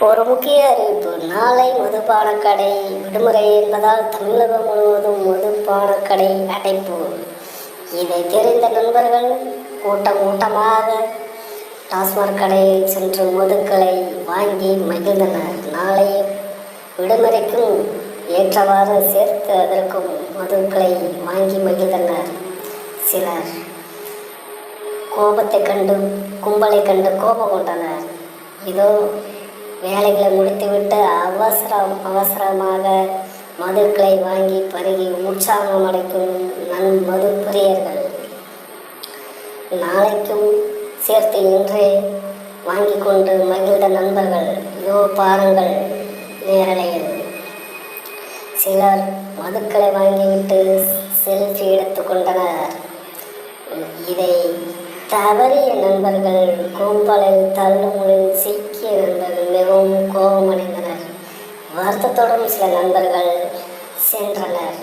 ஒரு முக்கிய அறிவிப்பு. நாளை மதுபானக்கடை விடுமுறை என்பதால் தமிழகம் முழுவதும் மதுபானக்கடை அடைப்பு. இதை தெரிந்த நண்பர்கள் கூட்டம் கூட்டமாக டாஸ்மாக் கடையில் சென்று மதுக்களை வாங்கி மகிழ்ந்தனர். நாளை விடுமுறைக்கும் ஏற்றவாறு சேர்த்து அதற்கும் மதுக்களை வாங்கி மகிழ்ந்தனர். சிலர் கும்பலை கண்டு கோபம் கொண்டனர். இதோ வேலைகளை முடித்துவிட்டு அவசரமாக மதுக்களை வாங்கி பருகி உற்சாகம் அடைக்கும் மது பிரியர்கள். நாளைக்கும் சேர்த்து இன்றே வாங்கி கொண்டு மகிழ்ந்த நண்பர்கள் இதோ பாருங்கள் நேரலையில். சிலர் மதுக்களை வாங்கிவிட்டு செல்ஃபி எடுத்து கொண்டனர். இதை தவறிய நண்பர்கள் கும்பலில் தள்ளுமுடில் சிக்கிய நண்பர்கள் மிகவும் கோபமடைந்தனர். வருத்தத்துடன் சில நண்பர்கள் சென்றனர்.